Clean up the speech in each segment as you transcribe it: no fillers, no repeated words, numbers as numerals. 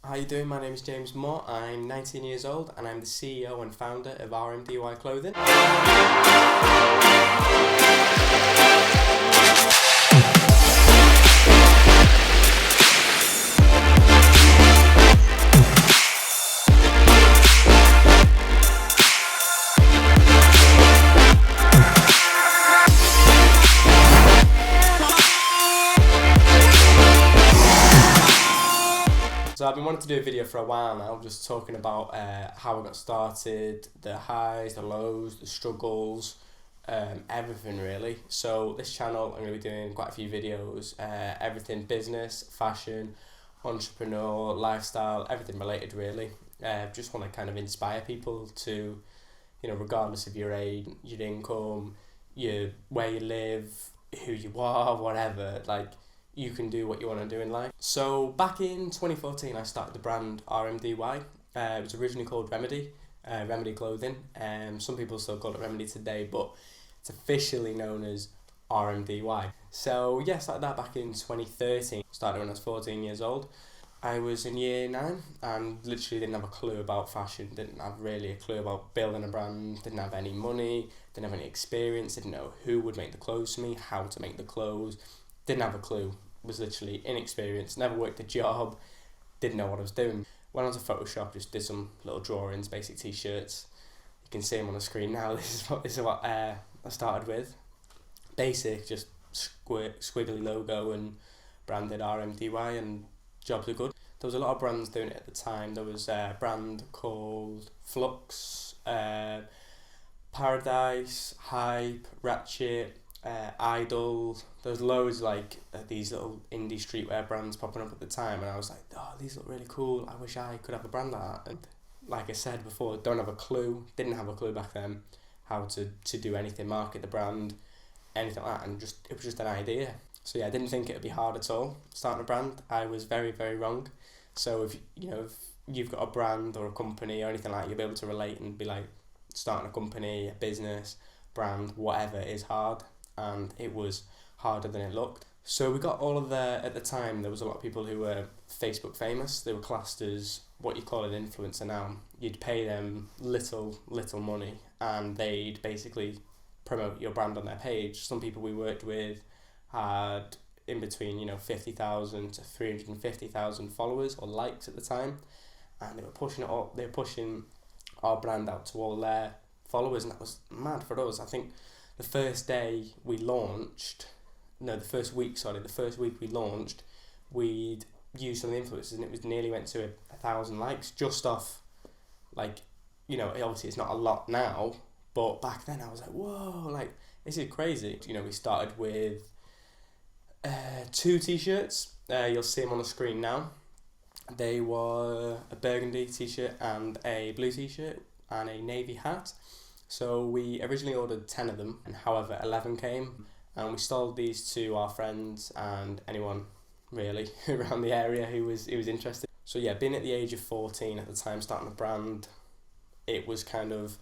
How you doing? My name is James Moore. I'm 19 years old and I'm the CEO and founder of RMDY Clothing. So I've been wanting to do a video for a while now, just talking about how I got started, the highs, the lows, the struggles, everything really. So this channel, I'm going to be doing quite a few videos, everything business, fashion, entrepreneur, lifestyle, everything related really. Just want to kind of inspire people to, regardless of your age, your income, where you live, who you are, whatever, you can do what you want to do in life. So back in 2014, I started the brand RMDY. It was originally called Remedy, Remedy Clothing. Some people still call it Remedy today, but it's officially known as RMDY. So yeah, started that back in 2013. Started when I was 14 years old. I was in year 9 and literally didn't have a clue about fashion, didn't have really a clue about building a brand, didn't have any money, didn't have any experience, didn't know who would make the clothes for me, how to make the clothes, didn't have a clue. Was literally inexperienced, never worked a job, didn't know what I was doing. Went on to Photoshop, just did some little drawings, basic t-shirts. You can see them on the screen now. This is what I started with. Basic, just squiggly logo and branded RMDY, and jobs are good. There was a lot of brands doing it at the time. There was a brand called Flux, Paradise, Hype, Ratchet, Idol. There's loads these little indie streetwear brands popping up at the time, and I was like, oh, these look really cool, I wish I could have a brand like that. And like I said before, didn't have a clue back then how to do anything, market the brand, anything like that, and it was just an idea. So yeah, I didn't think it would be hard at all starting a brand. I was very, very wrong. So if you've got a brand or a company or anything like that, you'll be able to relate and be like, starting a company, a business, brand, whatever is hard. And it was harder than it looked. So we got all of at the time, there was a lot of people who were Facebook famous. They were classed as what you call an influencer now. You'd pay them little money and they'd basically promote your brand on their page. Some people we worked with had in between 50,000 to 350,000 followers or likes at the time, and they were pushing our brand out to all their followers, and that was mad for us. I think the first week we launched, we'd used some influencers and it was nearly went to 1,000 likes just off, obviously it's not a lot now, but back then I was like, whoa, this is crazy. We started with 2 t-shirts, you'll see them on the screen now. They were a burgundy t-shirt and a blue t-shirt and a navy hat. So we originally ordered 10 of them, and however 11 came, and we sold these to our friends and anyone really around the area who was interested. So yeah, being at the age of 14 at the time, starting a brand, it was kind of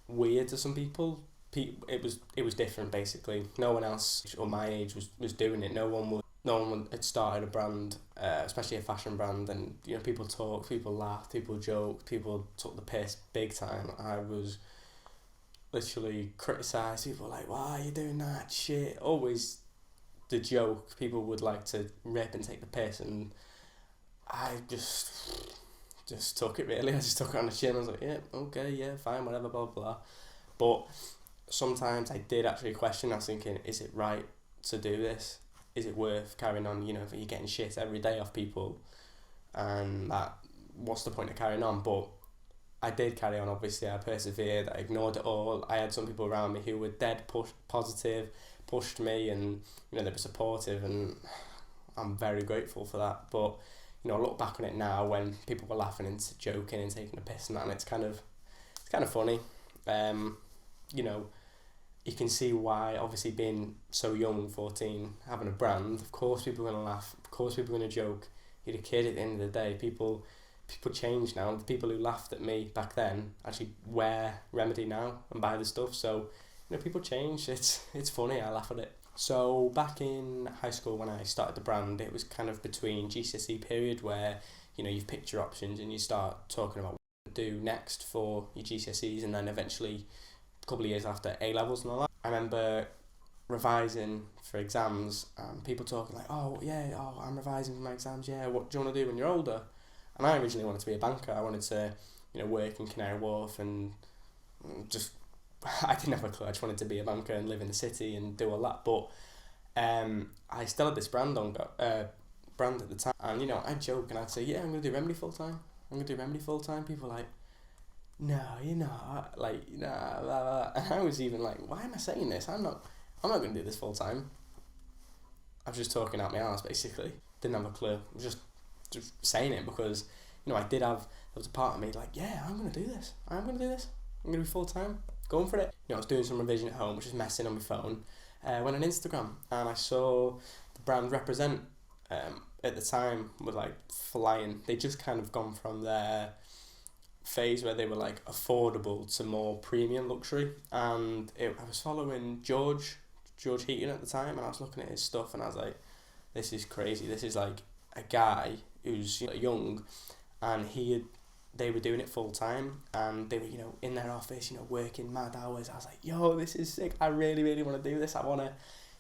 weird to some people. It was different basically. No one else or my age was doing it. No one had started a brand, especially a fashion brand, and people talked, people laughed, people joked, people took the piss big time. I was literally criticised. People were like, why are you doing that shit? Always the joke. People would like to rip and take the piss, and I just took it really. I just took it on the chin. I was like, yeah, okay, yeah, fine, whatever, blah blah. But sometimes I did actually question. I was thinking, is it right to do this? Is it worth carrying on? If you're getting shit every day off people, and what's the point of carrying on? But I did carry on, obviously. I persevered, I ignored it all. I had some people around me who were dead positive, pushed me, and they were supportive, and I'm very grateful for that. But I look back on it now when people were laughing and joking and taking a piss and that, and it's kind of funny. You can see why, obviously being so young, 14, having a brand, of course people are going to laugh, of course people are going to joke. You're a kid at the end of the day. People change now. The people who laughed at me back then actually wear Remedy now and buy the stuff. So people change. It's funny. I laugh at it. So back in high school when I started the brand, it was kind of between GCSE period where you know, you've picked your options and you start talking about what to do next for your GCSEs, and then eventually a couple of years after A-levels and all that. I remember revising for exams and people talking like, I'm revising for my exams, what do you want to do when you're older? And I originally wanted to be a banker. I wanted to, you know, work in Canary Wharf and just, I didn't have a clue. I just wanted to be a banker and live in the city and do all that. But I still had this brand at the time, and you know, I'd joke and I'd say, I'm going to do Remedy full time. People were like, no, you're not. Like, nah, blah, blah. And I was even like, why am I saying this? I'm not going to do this full time. I was just talking out my arse, basically. Didn't have a clue. I was just saying it because, you know, there was a part of me like, I'm going to do this. I'm going to be full time. Going for it. You know, I was doing some revision at home, which was messing on my phone. Went on Instagram and I saw the brand Represent at the time were like flying. They just kind of gone from their phase where they were like affordable to more premium luxury, and I was following George Heaton at the time, and I was looking at his stuff and I was like, this is crazy. This is like a guy who's, you know, young, and they were doing it full time, and they were, you know, in their office, you know, working mad hours. I was like, this is sick. I really, really want to do this. I want to,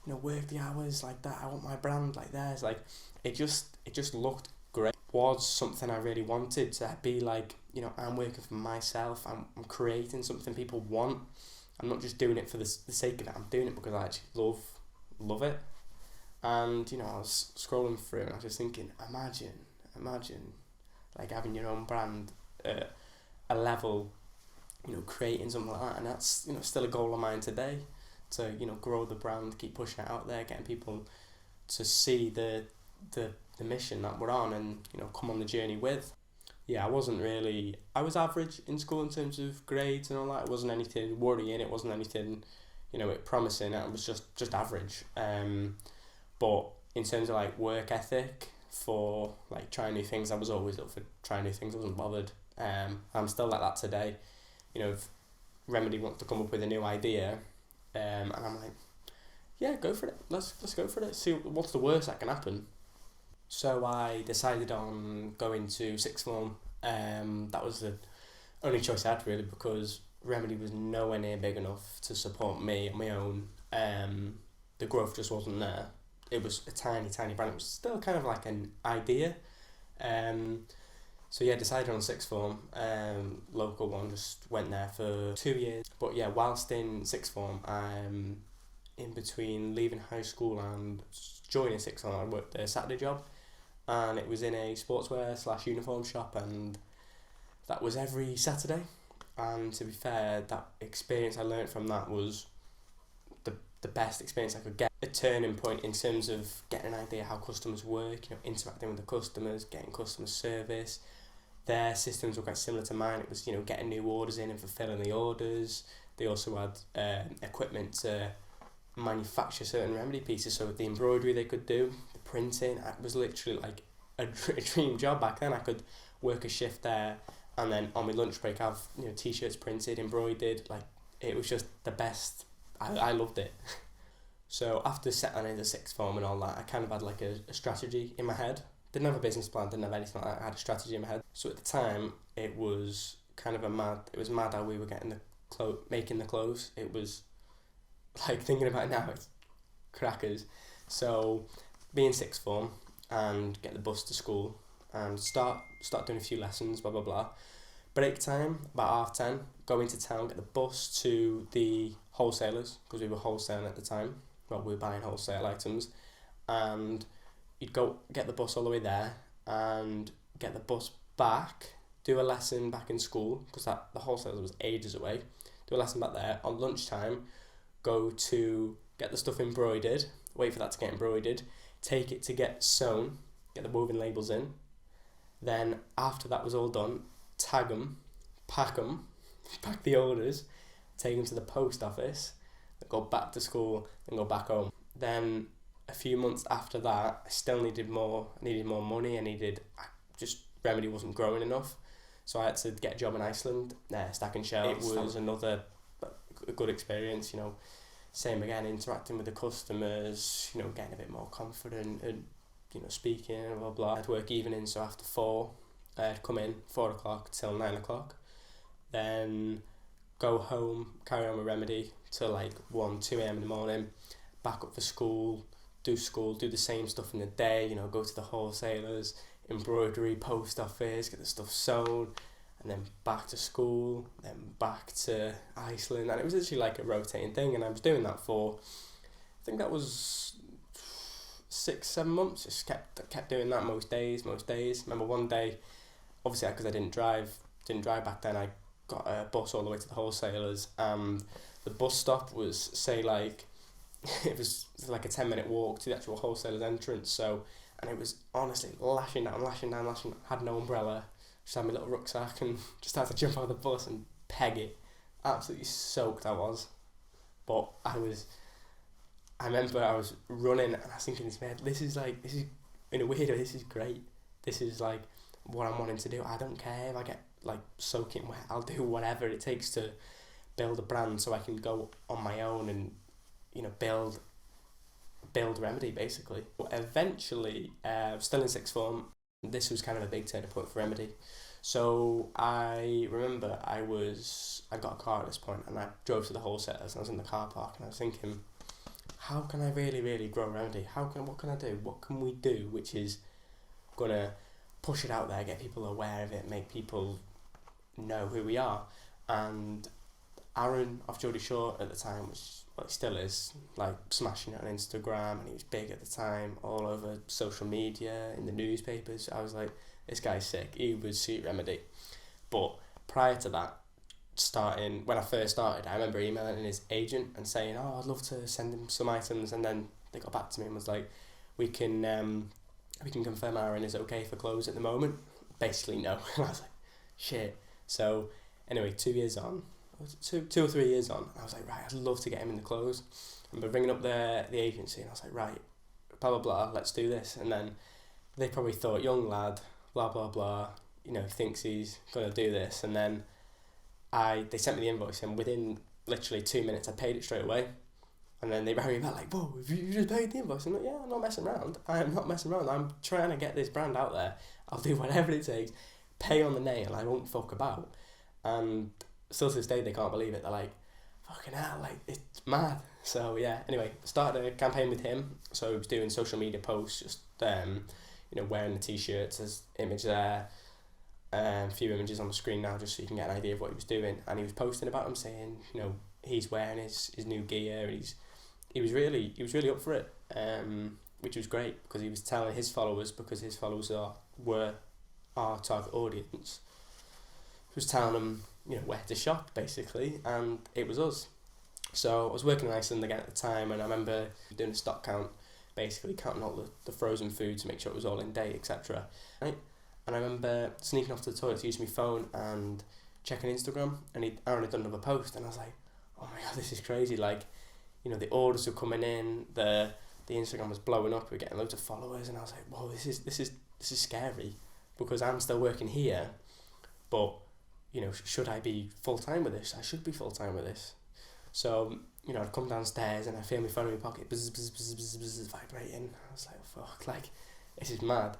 you know, work the hours like that. I want my brand like theirs. Like, it just looked great. It was something I really wanted to be like, you know, I'm working for myself. I'm creating something people want. I'm not just doing it for the sake of it. I'm doing it because I actually love it. And, you know, I was scrolling through and I was just thinking, imagine like having your own brand at a level, you know, creating something like that. And that's, you know, still a goal of mine today, to, you know, grow the brand, keep pushing it out there, getting people to see the mission that we're on and, you know, come on the journey with. I was average in school in terms of grades and all that. It wasn't anything worrying, it wasn't anything, you know, promising. It was just average. But in terms of like work ethic for like trying new things, I was always up for trying new things. I wasn't bothered. I'm still like that today. You know, if Remedy wants to come up with a new idea, and I'm like, go for it. Let's go for it. See what's the worst that can happen. So I decided on going to sixth form. That was the only choice I had really, because Remedy was nowhere near big enough to support me on my own. The growth just wasn't there. It was a tiny brand. It was still kind of like an idea. So decided on sixth form, local one, just went there for 2 years. But whilst in sixth form, in between leaving high school and joining sixth form, I worked a Saturday job, and it was in a sportswear / uniform shop, and that was every Saturday. And to be fair, that experience I learnt from that was the best experience I could get. A turning point in terms of getting an idea how customers work, you know, interacting with the customers, getting customer service. Their systems were quite similar to mine. It was, you know, getting new orders in and fulfilling the orders. They also had equipment to manufacture certain Remedy pieces, so the embroidery they could do, the printing. It was literally like a dream job back then. I could work a shift there, and then on my lunch break have, you know, t-shirts printed, embroidered. Like, it was just the best. I loved it. So after settling into sixth form and all that, I kind of had like a strategy in my head. Didn't have a business plan, didn't have anything like that. I had a strategy in my head. So at the time, it was kind of mad how we were getting making the clothes. It was like, thinking about it now, it's crackers. So being sixth form and get the bus to school and start doing a few lessons, blah blah blah. Break time, about 10:30, go into town, get the bus to the wholesalers, because we were wholesaling at the time. Well, we were buying wholesale items, and you'd go get the bus all the way there and get the bus back, do a lesson back in school, because the wholesaler was ages away. Do a lesson back there. On lunchtime, go to get the stuff embroidered, wait for that to get embroidered, take it to get sewn, get the woven labels in. Then after that was all done, tag them, pack the orders, take them to the post office, go back to school, and go back home. Then a few months after that, I still needed more money. Remedy wasn't growing enough, so I had to get a job in Iceland, stacking shelves. That was another good experience, you know. Same again, interacting with the customers, you know, getting a bit more confident and, you know, speaking and blah blah. I'd work evenings, so after 4, I'd come in 4 o'clock till 9 o'clock, then go home, carry on with Remedy till like 1, 2 a.m. in the morning, back up for school, do the same stuff in the day, go to the wholesalers, embroidery, post office, get the stuff sewn, and then back to school, then back to Iceland. And it was literally like a rotating thing, and I was doing that for, I think that was 6-7 months. Just kept doing that most days. Remember one day, obviously because I didn't drive back then, I got a bus all the way to the wholesalers, and the bus stop was, say, like it was like a 10-minute walk to the actual wholesaler's entrance. So, and it was honestly lashing down, had no umbrella, just had my little rucksack and just had to jump out of the bus and peg it. Absolutely soaked I was. But I remember I was running and I was thinking, this is in a weird way, this is great. This is like what I'm wanting to do. I don't care if I get like soaking wet. I'll do whatever it takes to build a brand so I can go on my own and build Remedy basically. But eventually, still in sixth form, this was kind of a big turning point for Remedy. So I remember I got a car at this point, and I drove to the wholesalers, and I was in the car park, and I was thinking, how can I really, really grow Remedy? What can I do? What can we do which is gonna push it out there, get people aware of it, make people know who we are? And Aaron of Geordie Shore at the time, which he still is, like smashing it on Instagram, and he was big at the time, all over social media, in the newspapers. I was like, this guy's sick. He would suit Remedy. But prior to that, when I first started, I remember emailing his agent and saying, I'd love to send him some items, and then they got back to me and was like, we can confirm Aaron is okay for clothes at the moment. Basically no. And I was like, shit. So anyway, 2 years on, 2 or 3 years on, I was like, right, I'd love to get him in the clothes. I remember ringing up the agency, and I was like, right, blah blah blah, let's do this. And then they probably thought, young lad, blah blah blah, thinks he's gonna do this. And then they sent me the invoice, and within literally 2 minutes I paid it straight away. And then they rang me back like, whoa, you just paid the invoice? I'm like, yeah, I'm not messing around. I am not messing around. I'm trying to get this brand out there. I'll do whatever it takes, pay on the nail, I won't fuck about. And still to this day they can't believe it. They're like, fucking hell, like, it's mad. So yeah, anyway, started a campaign with him. So he was doing social media posts, just wearing the t-shirts. There's image there, a few images on the screen now, just so you can get an idea of what he was doing. And he was posting about him, saying, he's wearing his new gear, and he was really up for it, which was great, because he was telling his followers, because his followers were our target audience, he was telling them where to shop basically, and it was us. So I was working in Iceland again at the time, and I remember doing a stock count, basically counting all the frozen food to make sure it was all in date, etc. Right? And I remember sneaking off to the toilet to use my phone and checking Instagram, and Aaron had done another post, and I was like, oh my god, this is crazy. Like, the orders were coming in, the Instagram was blowing up, we were getting loads of followers, and I was like, whoa, this is scary, because I'm still working here, but should I be full-time with this? I should be full-time with this. So, I'd come downstairs and I feel my phone in my pocket, buzz, buzz, buzz, buzz, buzz, vibrating. I was like, fuck, like, this is mad.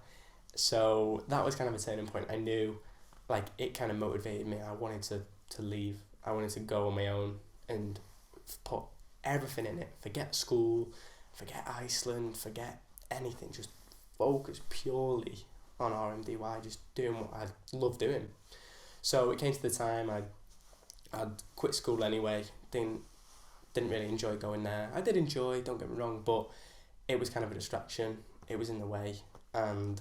So that was kind of a turning point. I knew, like, it kind of motivated me. I wanted to leave. I wanted to go on my own and put everything in it. Forget school, forget Iceland, forget anything. Just focus purely on RMDY, just doing what I love doing. So it came to the time I'd quit school anyway. Didn't really enjoy going there. I did enjoy, don't get me wrong, but it was kind of a distraction. It was in the way, and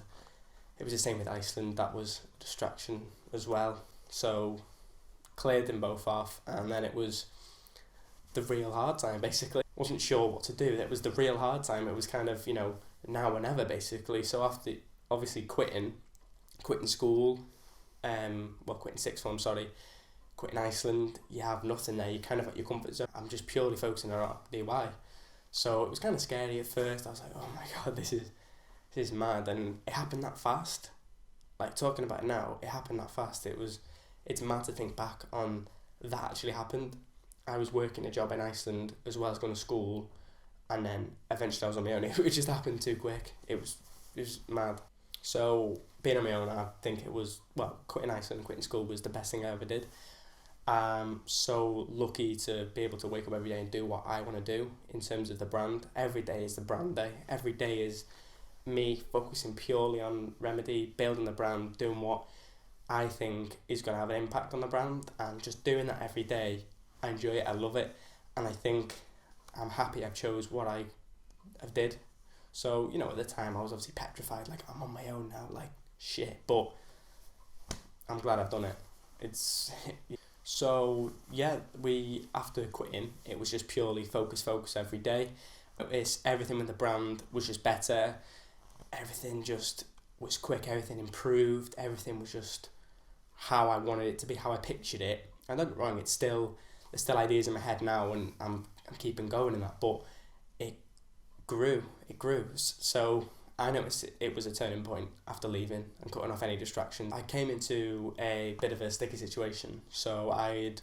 it was the same with Iceland. That was a distraction as well. So cleared them both off, and then it was the real hard time basically. Wasn't sure what to do. It was the real hard time. It was kind of now or never basically. So after obviously quitting school, quitting sixth form, quitting Iceland, you have nothing there, you're kind of at your comfort zone. I'm just purely focusing on RMDY. So it was kind of scary at first. I was like, oh my god, this is mad, and it happened that fast. Like, talking about it now, it happened that fast. It's mad to think back on that actually happened. I was working a job in Iceland as well as going to school, and then eventually I was on my own. It just happened too quick. It was mad. So being on my own, I think it was, well, quitting Iceland, quitting school was the best thing I ever did. So lucky to be able to wake up every day and do what I want to do in terms of the brand. Every day is the brand day. Every day is me focusing purely on Remedy, building the brand, doing what I think is going to have an impact on the brand, and just doing that every day. I enjoy it, I love it, and I think I'm happy I chose what I did. So, you know, at the time I was obviously petrified, like I'm on my own now, like shit, but I'm glad I've done it. It's so yeah, we after quitting, it was just purely focus every day. It's everything with the brand was just better. Everything just was quick. Everything improved. Everything was just how I wanted it to be, how I pictured it. And don't get me wrong, there's still ideas in my head now, and I'm keeping going in that. But it grew. So I noticed it was a turning point after leaving and cutting off any distractions. I came into a bit of a sticky situation. So I'd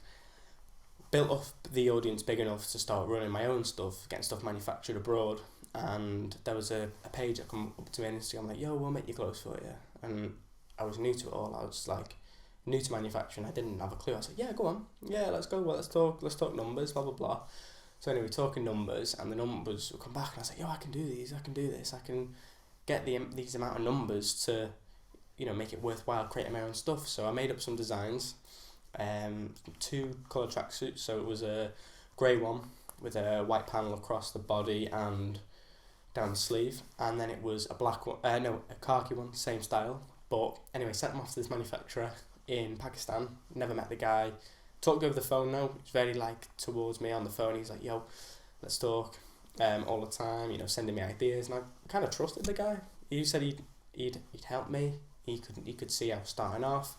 built up the audience big enough to start running my own stuff, getting stuff manufactured abroad. And there was a page that come up to me on Instagram like, yo, we'll make your clothes for you. And I was new to it all. I was like new to manufacturing. I didn't have a clue. I was like, yeah, go on. Yeah, let's go. Well, let's talk numbers, blah, blah, blah. So anyway, talking numbers, and the numbers would come back, and I was like, yo, I can do these, I can do this, I can get these amount of numbers to, you know, make it worthwhile creating my own stuff. So I made up some designs, 2 colour tracksuits. So it was a grey one with a white panel across the body and down the sleeve, and then it was a black one, a khaki one, same style. But anyway, sent them off to this manufacturer in Pakistan. Never met the guy. Talked over the phone now. He's very like towards me on the phone. He's like, yo, let's talk. All the time, you know, sending me ideas, and I kind of trusted the guy. He said he'd help me. He could see I was starting off.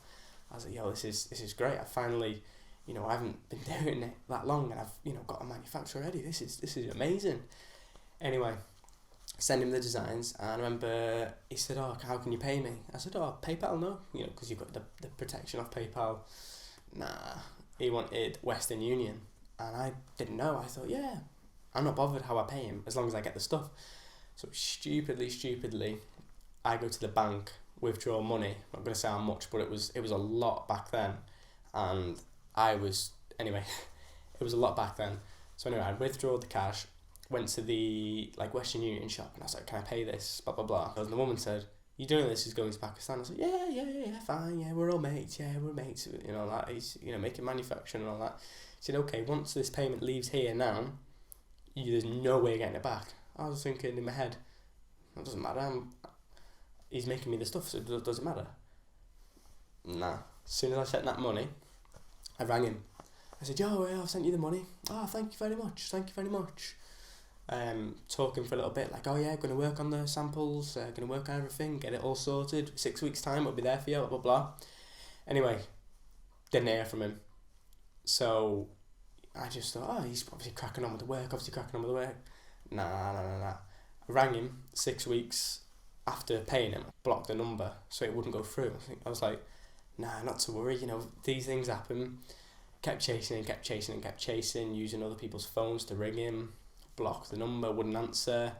I was like, yo, this is great. I finally, you know, I haven't been doing it that long, and I've, you know, got a manufacturer ready. This is amazing. Anyway, send him the designs, and I remember he said, oh, how can you pay me? I said, oh, PayPal, no, you know, because you've got the protection of PayPal. Nah, he wanted Western Union, and I didn't know. I thought, yeah, I'm not bothered how I pay him as long as I get the stuff. So stupidly, I go to the bank, withdraw money. I'm not going to say how much, but it was a lot back then, and it was a lot back then. So anyway, I withdraw the cash, went to the like Western Union shop, and I was like, can I pay this? Blah blah blah. And the woman said, you doing this? He's going to Pakistan. I was like, yeah, fine, yeah, we're all mates, you know, that he's, you know, making manufacturing and all that. He said, okay, once this payment leaves here now, there's no way of getting it back. I was thinking in my head, it doesn't matter, he's making me the stuff, so it doesn't matter. Nah. As soon as I sent that money, I rang him. I said, yo, I've sent you the money. Oh, thank you very much. Talking for a little bit, like, oh yeah, going to work on the samples, going to work on everything, get it all sorted. 6 weeks time, it'll be there for you, blah blah blah. Anyway, didn't hear from him. So I just thought, oh, he's obviously cracking on with the work. Nah. I rang him 6 weeks after paying him, blocked the number so it wouldn't go through. I was like, nah, not to worry, you know, these things happen. Kept chasing, using other people's phones to ring him. Blocked the number, wouldn't answer.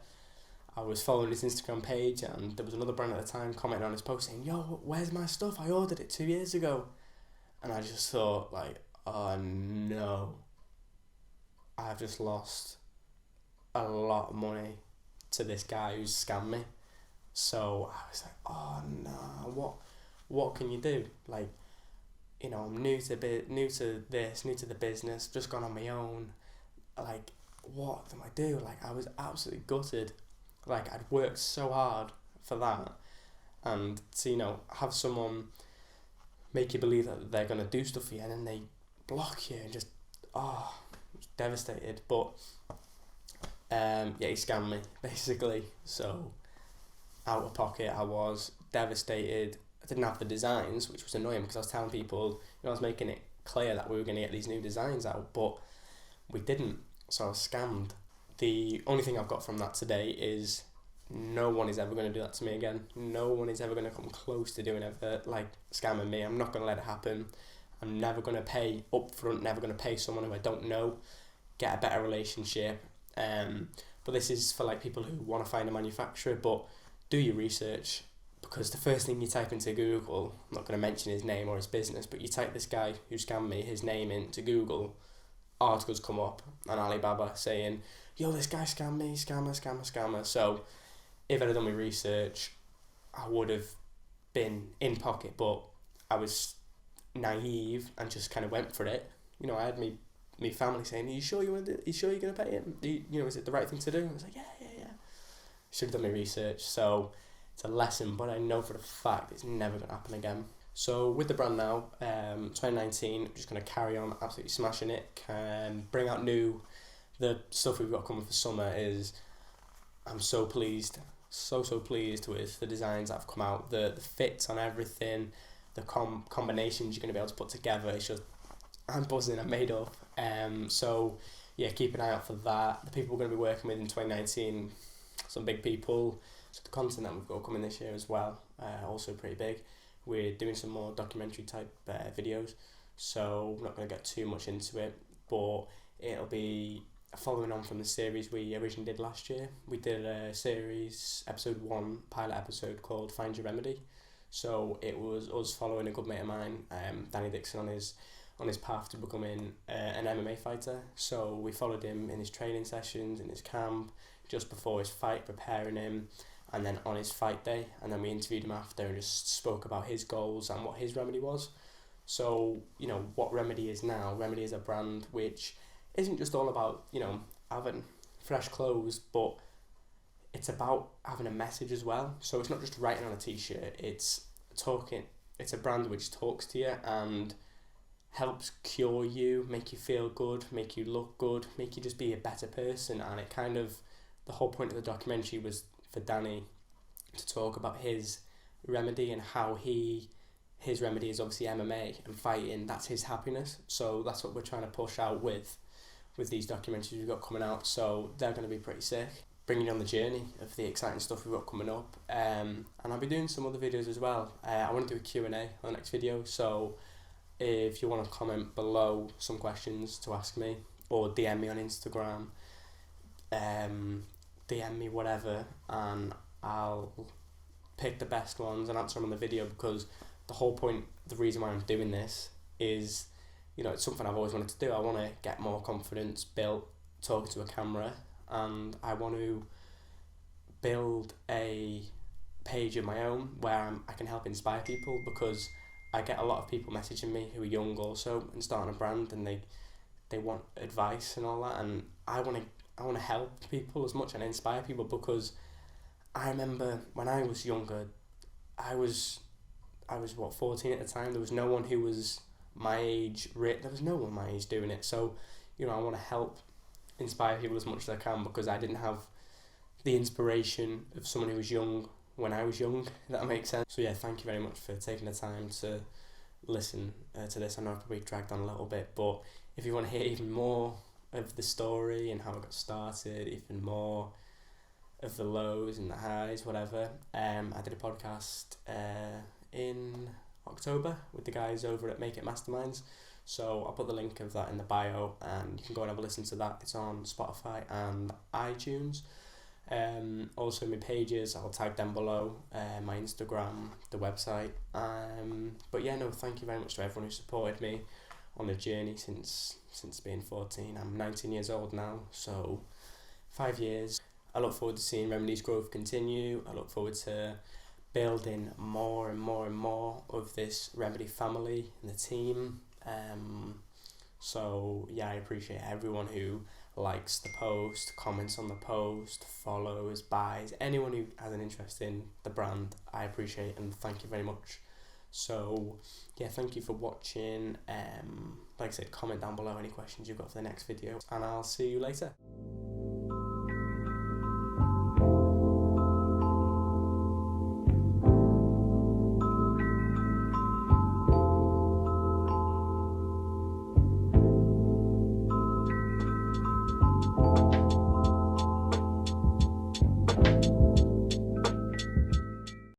I was following his Instagram page, and there was another brand at the time commenting on his post saying, yo, where's my stuff? I ordered it 2 years ago. And I just thought, like, oh no, I've just lost a lot of money to this guy who's scammed me. So I was like, oh no, what can you do? Like, you know, I'm new to the business, just gone on my own. Like, what do I do? Like, I was absolutely gutted. Like, I'd worked so hard for that, and to, you know, have someone make you believe that they're gonna do stuff for you, and then they block you, and just I was devastated. But yeah, he scammed me basically. So out of pocket, I was devastated. I didn't have the designs, which was annoying because I was telling people, you know, I was making it clear that we were going to get these new designs out, but we didn't. So I was scammed. The only thing I've got from that today is no one is ever going to do that to me again. No one is ever going to come close to doing like scamming me. I'm not going to let it happen. I'm never going to pay upfront, never going to pay someone who I don't know, get a better relationship. But this is for like people who want to find a manufacturer, but do your research. because the first thing you type into Google, I'm not going to mention his name or his business, but you type this guy who scammed me, his name into Google, articles come up on Alibaba saying, yo, this guy scammed me, scammer. So if I'd have done my research, I would have been in pocket, but I was naive and just kind of went for it. You know, I had me family saying, are you sure you want to do it? Are you sure you're going to pay him? You know, is it the right thing to do? And I was like, yeah. Should have done my research. So it's a lesson, but I know for the fact it's never going to happen again. So with the brand now, 2019, I'm just going to carry on absolutely smashing it. Bring out the stuff we've got coming for summer is, I'm so pleased, so pleased with the designs that have come out, the fits on everything, the combinations you're going to be able to put together. It's just, I'm buzzing, I'm made up. So yeah, keep an eye out for that. The people we're going to be working with in 2019, some big people. So the content that we've got coming this year as well, also pretty big. We're doing some more documentary type videos, so we're not going to get too much into it, but it'll be following on from the series we originally did last year. We did a series, episode 1, pilot episode called Find Your Remedy. So it was us following a good mate of mine, Danny Dixon, on his path to becoming an MMA fighter. So we followed him in his training sessions, in his camp, just before his fight, preparing him, and then on his fight day, and then we interviewed him after and just spoke about his goals and what his remedy was. So, you know, what Remedy is now, Remedy is a brand which isn't just all about, you know, having fresh clothes, but it's about having a message as well. So it's not just writing on a t-shirt, it's a brand which talks to you and helps cure you, make you feel good, make you look good, make you just be a better person. And it kind of, the whole point of the documentary was for Danny to talk about his remedy and how his remedy is obviously MMA and fighting. That's his happiness. So that's what we're trying to push out with these documentaries we've got coming out. So they're going to be pretty sick, bringing you on the journey of the exciting stuff we've got coming up. And I'll be doing some other videos as well. I want to do a Q&A on the next video. So if you want to comment below some questions to ask me, or DM me on Instagram, DM me whatever, and I'll pick the best ones and answer them on the video, because the whole point, the reason why I'm doing this is, you know, it's something I've always wanted to do. I want to get more confidence built talking to a camera, and I want to build a page of my own where I can help inspire people, because I get a lot of people messaging me who are young also and starting a brand, and they want advice and all that, and I want to help people as much and inspire people, because I remember when I was younger, I was 14 at the time. There was no one who was my age. There was no one my age doing it. So, you know, I want to help inspire people as much as I can, because I didn't have the inspiration of someone who was young when I was young, if that makes sense. So yeah, thank you very much for taking the time to listen to this. I know I've probably dragged on a little bit, but if you want to hear even more of the story and how I got started, even more of the lows and the highs, whatever, I did a podcast in October with the guys over at Make It Masterminds. So I'll put the link of that in the bio, and you can go and have a listen to that. It's on Spotify and iTunes. Also my pages, I'll tag them below, my Instagram, the website. But yeah, no, thank you very much to everyone who supported me on the journey since being 14. I'm 19 years old now, so 5 years. I look forward to seeing Remedy's growth continue. I look forward to building more and more and more of this Remedy family and the team. So yeah, I appreciate everyone who likes the post, comments on the post, follows, buys, anyone who has an interest in the brand. I appreciate and thank you very much. So yeah, thank you for watching. Like I said, comment down below any questions you've got for the next video, and I'll see you later.